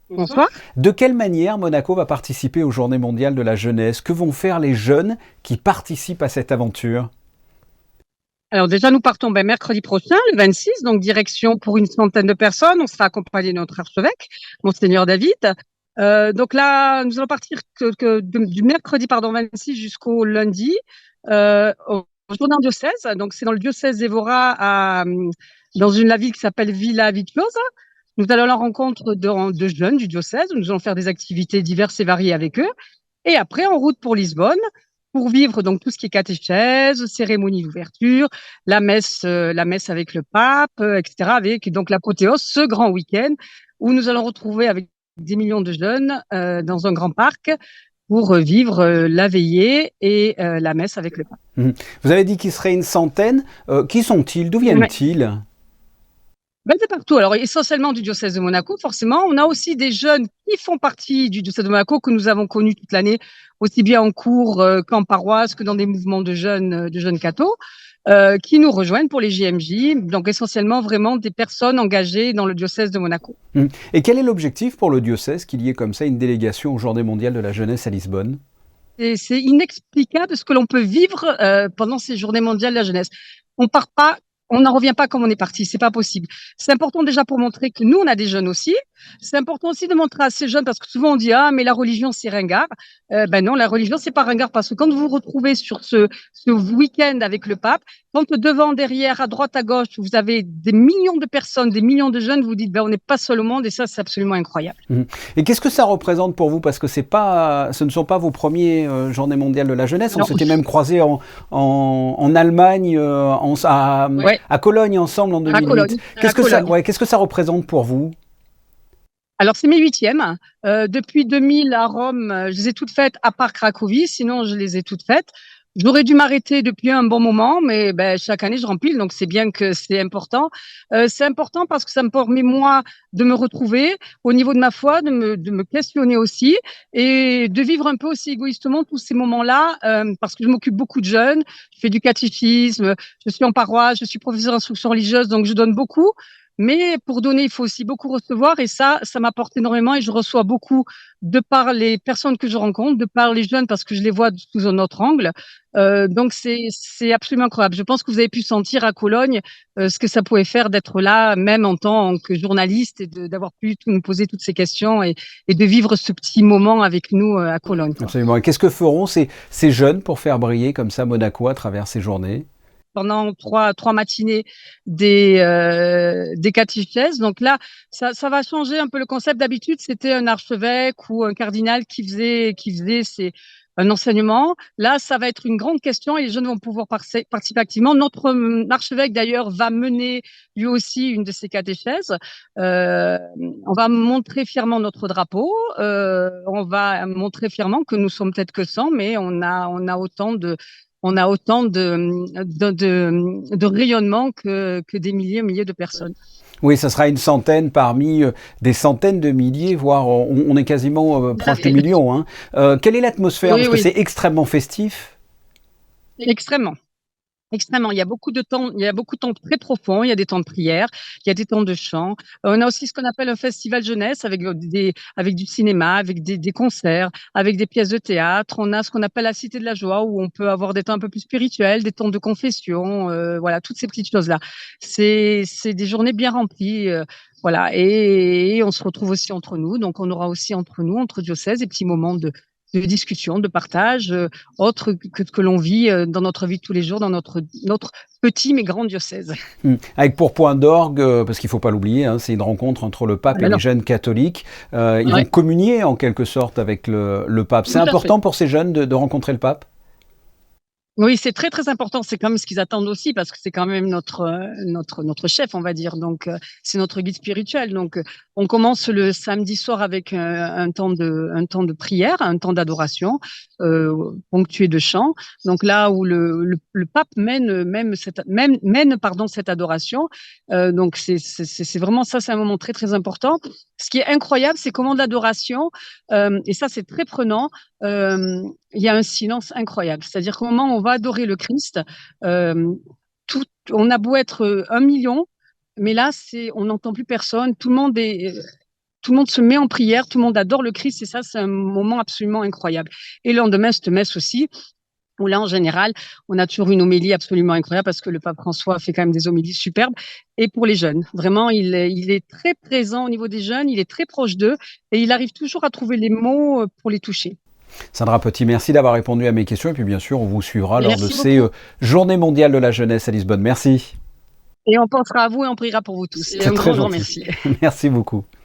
Bonsoir. De quelle manière Monaco va participer aux Journées mondiales de la jeunesse? Que vont faire les jeunes qui participent à cette aventure? Alors déjà, nous partons mercredi prochain, le 26, donc direction pour une centaine de personnes. On sera accompagné de notre archevêque, Monseigneur David. Donc là, nous allons partir du mercredi 26 jusqu'au lundi au journée en diocèse. Donc c'est dans le diocèse d'Évora, dans la ville qui s'appelle Villa Vitiosa. Nous allons à la rencontre de jeunes du diocèse. Nous allons faire des activités diverses et variées avec eux. Et après, en route pour Lisbonne, pour vivre donc tout ce qui est catéchèse, cérémonie d'ouverture, la messe avec le pape, etc. Avec donc l'apothéose, ce grand week-end où nous allons retrouver avec des millions de jeunes dans un grand parc pour vivre la veillée et la messe avec le pape. Mhm. Vous avez dit qu'il serait une centaine. Qui sont-ils? D'où Ouais. viennent-ils? C'est partout. Alors, essentiellement du diocèse de Monaco, forcément. On a aussi des jeunes qui font partie du diocèse de Monaco que nous avons connus toute l'année, aussi bien en cours qu'en paroisse, que dans des mouvements de jeunes cathos, qui nous rejoignent pour les JMJ. Donc, essentiellement, vraiment des personnes engagées dans le diocèse de Monaco. Mhm. Et quel est l'objectif pour le diocèse qu'il y ait comme ça une délégation aux Journées mondiales de la jeunesse à Lisbonne? Et c'est inexplicable ce que l'on peut vivre pendant ces journées mondiales de la jeunesse. On part pas, on n'en revient pas comme on est parti, c'est pas possible. C'est important déjà pour montrer que nous, on a des jeunes aussi. C'est important aussi de montrer à ces jeunes, parce que souvent on dit ah mais la religion c'est ringard. Ben non, la religion c'est pas ringard, parce que quand vous vous retrouvez sur ce week-end avec le pape, quand devant, derrière, à droite, à gauche, vous avez des millions de personnes, des millions de jeunes, vous dites ben on n'est pas seul au monde, et ça c'est absolument incroyable. Mhm. Et qu'est-ce que ça représente pour vous? Parce que ce ne sont pas vos premiers Journées mondiales de la jeunesse. On Non. s'était même croisés en Allemagne, Ouais, à Cologne ensemble en à 2008. Cologne, à Cologne. Qu'est-ce que ça représente pour vous? Alors, c'est mes huitièmes. Depuis 2000 à Rome, je les ai toutes faites, à part Cracovie, sinon je les ai toutes faites. J'aurais dû m'arrêter depuis un bon moment, mais chaque année je rempile, donc c'est bien que c'est important. C'est important parce que ça me permet, moi, de me retrouver au niveau de ma foi, de me questionner aussi et de vivre un peu aussi égoïstement tous ces moments-là, parce que je m'occupe beaucoup de jeunes, je fais du catéchisme, je suis en paroisse, je suis professeur d'instruction religieuse, donc je donne beaucoup. Mais pour donner, il faut aussi beaucoup recevoir, et ça m'apporte énormément, et je reçois beaucoup de par les personnes que je rencontre, de par les jeunes, parce que je les vois sous un autre angle. Donc c'est absolument incroyable. Je pense que vous avez pu sentir à Cologne ce que ça pouvait faire d'être là, même en tant que journaliste, et d'avoir pu nous poser toutes ces questions, et de vivre ce petit moment avec nous à Cologne, quoi. Absolument. Et qu'est-ce que feront ces jeunes pour faire briller comme ça Monaco à travers ces journées? Pendant trois matinées des catéchèses. Donc là, ça va changer un peu le concept. D'habitude, c'était un archevêque ou un cardinal un enseignement. Là, ça va être une grande question, et les jeunes vont pouvoir participer activement. Notre archevêque, d'ailleurs, va mener lui aussi une de ces catéchèses. Euh, on va montrer fièrement notre drapeau. On va montrer fièrement que nous sommes peut-être que 100, mais on a autant de rayonnement que des milliers de personnes. Oui, ça sera une centaine parmi des centaines de milliers, voire on est quasiment proche du million, hein. Quelle est l'atmosphère? Oui, Parce que oui, c'est extrêmement festif. extrêmement. Extrêmement. Il y a beaucoup de temps, il y a beaucoup de temps très profonds. Il y a des temps de prière, il y a des temps de chant. On a aussi ce qu'on appelle un festival jeunesse avec du cinéma, avec des concerts, avec des pièces de théâtre. On a ce qu'on appelle la Cité de la Joie, où on peut avoir des temps un peu plus spirituels, des temps de confession, voilà, toutes ces petites choses-là. C'est des journées bien remplies, voilà. Et on se retrouve aussi entre nous. Donc, on aura aussi entre nous, entre diocèses, des petits moments de discussion, de partage, autre que ce que l'on vit dans notre vie de tous les jours, dans notre petit mais grand diocèse. Avec pour point d'orgue, parce qu'il ne faut pas l'oublier, hein, c'est une rencontre entre le Ah pape et ben les non, jeunes catholiques. Ils vont ouais, communier en quelque sorte avec le pape. C'est tout à fait. important pour ces jeunes de rencontrer le pape? Oui, c'est très, très important. C'est quand même ce qu'ils attendent aussi, parce que c'est quand même notre chef, on va dire. Donc, c'est notre guide spirituel. Donc, on commence le samedi soir avec un temps de prière, un temps d'adoration, ponctué de chant. Donc là où le pape mène, pardon, cette adoration. Donc, c'est vraiment ça, c'est un moment très, très important. Ce qui est incroyable, c'est qu'au moment de l'adoration, et ça, c'est très prenant, il y a un silence incroyable. C'est-à-dire qu'au moment où on va adorer le Christ, euh, tout, on a beau être un million, mais là, on n'entend plus personne. Tout le monde est. tout le monde se met en prière, tout le monde adore le Christ et ça, c'est un moment absolument incroyable. Et le lendemain, cette messe aussi, où là, en général, on a toujours une homélie absolument incroyable parce que le pape François fait quand même des homélies superbes. Et pour les jeunes, vraiment, il est très présent au niveau des jeunes, il est très proche d'eux et il arrive toujours à trouver les mots pour les toucher. Sandra Petit, merci d'avoir répondu à mes questions et puis bien sûr, on vous suivra lors de Merci ces beaucoup. Journées mondiales de la jeunesse à Lisbonne. Merci. Et on pensera à vous et on priera pour vous tous. Et C'est un très grand gentil. merci. Merci beaucoup.